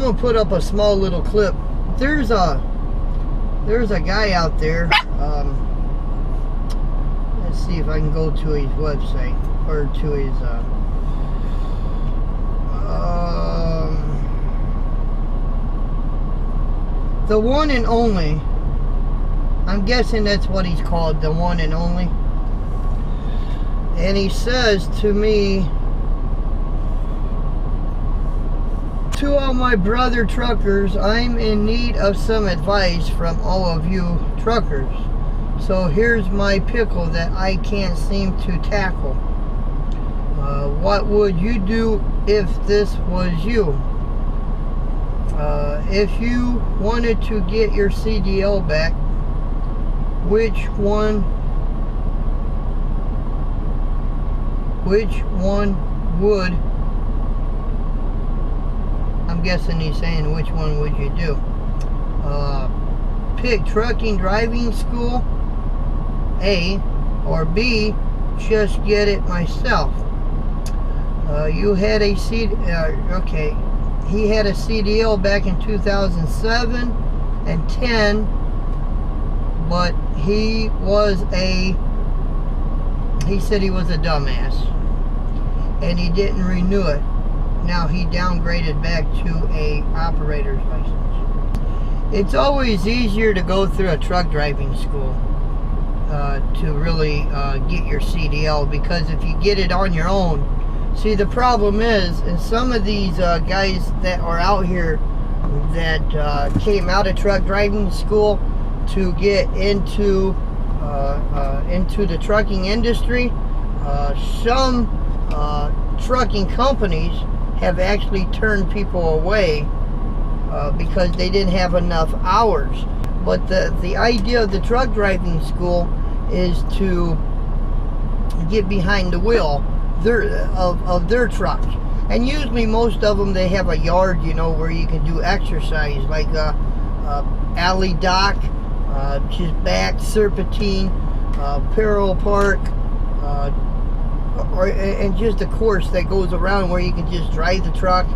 gonna put up a small little clip. There's a guy out there. Let's see if I can go to his website or to his the one and only. I'm guessing that's what he's called, the one and only. And he says to me, to all my brother truckers, I'm in need of some advice from all of you truckers. So here's my pickle that I can't seem to tackle. What would you do if this was you? If you wanted to get your CDL back, which one would, I'm guessing he's saying which one would you do? Pick trucking driving school, A, or B, just get it myself. You had a okay. He had a CDL back in 2007 and 10, but he said he was a dumbass and he didn't renew it. Now he downgraded back to a operator's license. It's always easier to go through a truck driving school to really get your CDL, because if you get it on your own, see, the problem is, and some of these guys that are out here that came out of truck driving school to get into the trucking industry, some trucking companies have actually turned people away because they didn't have enough hours. But the idea of the truck driving school is to get behind the wheel of their trucks. And usually most of them, they have a yard, you know, where you can do exercise, like alley dock, just back, serpentine, parallel park, and just a course that goes around where you can just drive the truck.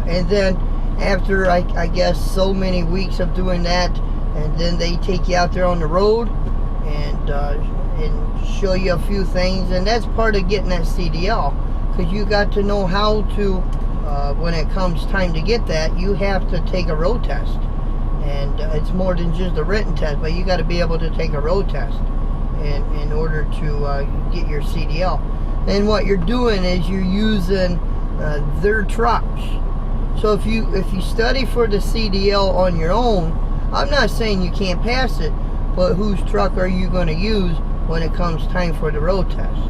And then after, I guess, so many weeks of doing that, and then they take you out there on the road and show you a few things, and that's part of getting that CDL, because you got to know how to, when it comes time to get that, you have to take a road test. And it's more than just a written test, but you got to be able to take a road test in order to get your CDL. And what you're doing is you're using their trucks. So if you study for the CDL on your own, I'm not saying you can't pass it, but whose truck are you going to use when it comes time for the road test?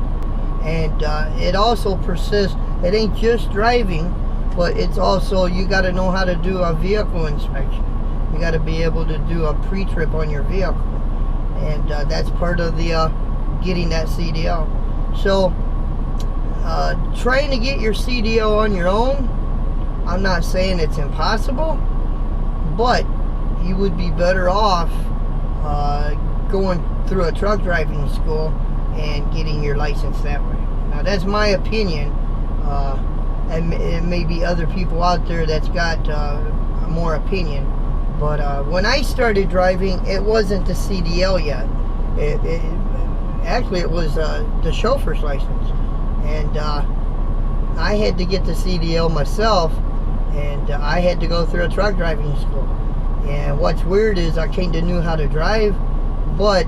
And it also persists. It ain't just driving, but it's also, you got to know how to do a vehicle inspection. You got to be able to do a pre-trip on your vehicle, and that's part of the getting that CDL. So trying to get your CDL on your own, I'm not saying it's impossible, but you would be better off going through a truck driving school and getting your license that way. Now that's my opinion, and it may be other people out there that's got more opinion. But when I started driving, it wasn't the CDL yet. Actually, it was the chauffeur's license. And I had to get the CDL myself, and I had to go through a truck driving school. And what's weird is I kind of knew how to drive, but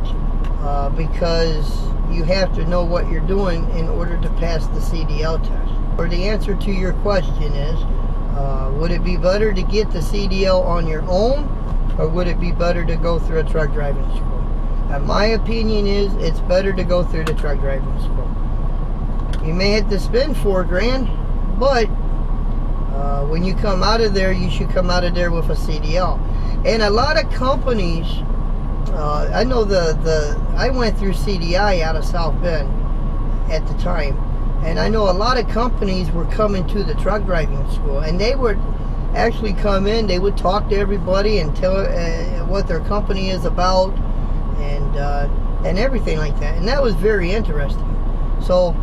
because you have to know what you're doing in order to pass the CDL test. Or the answer to your question is, would it be better to get the CDL on your own, or would it be better to go through a truck driving school? And my opinion is, it's better to go through the truck driving school. You may have to spend $4 grand, but when you come out of there, you should come out of there with a CDL. And a lot of companies, I know I went through CDI out of South Bend at the time, and I know a lot of companies were coming to the truck driving school, and they would actually come in, they would talk to everybody and tell what their company is about, and everything like that. And that was very interesting. So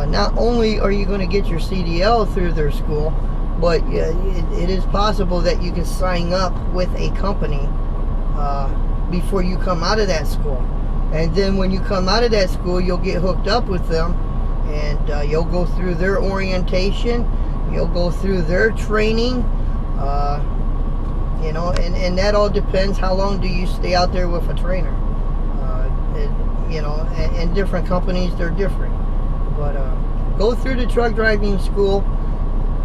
not only are you going to get your CDL through their school, But yeah, it is possible that you can sign up with a company before you come out of that school. And then when you come out of that school, you'll get hooked up with them, and you'll go through their orientation, you'll go through their training, you know, and that all depends how long do you stay out there with a trainer. You know, and different companies, they're different. But go through the truck driving school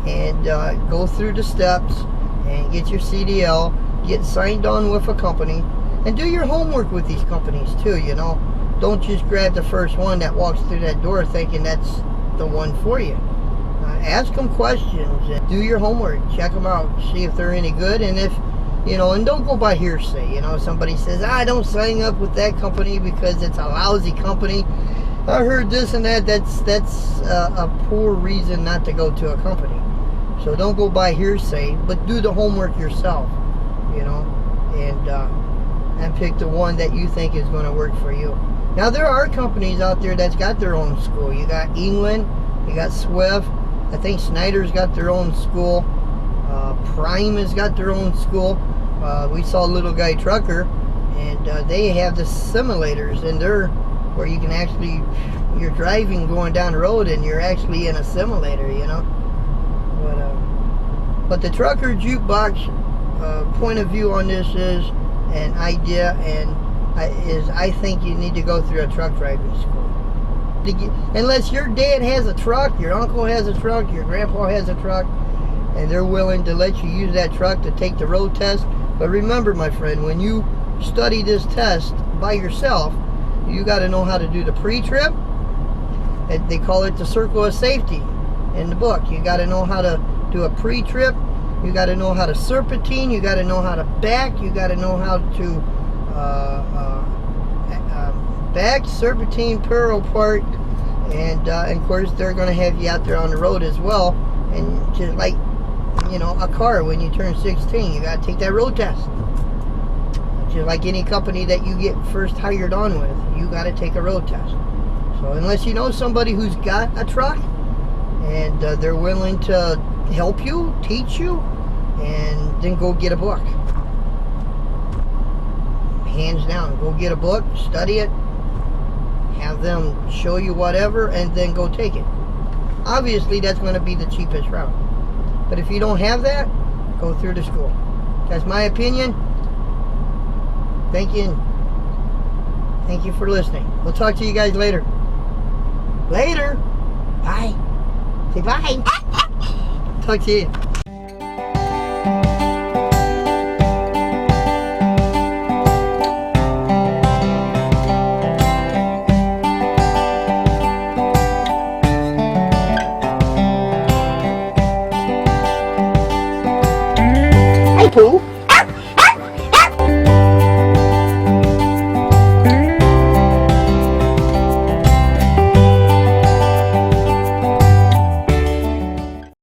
and go through the steps and get your CDL, get signed on with a company, and do your homework with these companies too, you know. Don't just grab the first one that walks through that door thinking that's the one for you. Ask them questions and do your homework. Check them out. See if they're any good, and if, you know, and don't go by hearsay. You know, somebody says, don't sign up with that company because it's a lousy company. I heard this and that. That's a poor reason not to go to a company. So don't go by hearsay, but do the homework yourself, you know, and pick the one that you think is going to work for you. Now, there are companies out there that's got their own school. You got England, you got Swift. I think Snyder's got their own school. Prime has got their own school. We saw Little Guy Trucker, and they have the simulators, and they're where you can actually, you're driving going down the road and you're actually in a simulator, you know. But the trucker jukebox point of view on this is an idea, and I think you need to go through a truck driving school. Unless your dad has a truck, your uncle has a truck, your grandpa has a truck, and they're willing to let you use that truck to take the road test. But remember, my friend, when you study this test by yourself, you got to know how to do the pre-trip. They call it the circle of safety in the book. You got to know how to do a pre-trip. You got to know how to serpentine. You got to know how to back. You got to know how to back, serpentine, parallel park, and of course they're going to have you out there on the road as well. And just like, you know, a car, when you turn 16, you got to take that road test. Just like any company that you get first hired on with, you got to take a road test. So unless you know somebody who's got a truck and they're willing to help you, teach you, and then go get a book. Hands down, go get a book, study it, have them show you whatever, and then go take it. Obviously, that's going to be the cheapest route. But if you don't have that, go through the school. That's my opinion. Thank you. Thank you for listening. We'll talk to you guys later. Later. Bye. Say bye. Talk to you. Thru.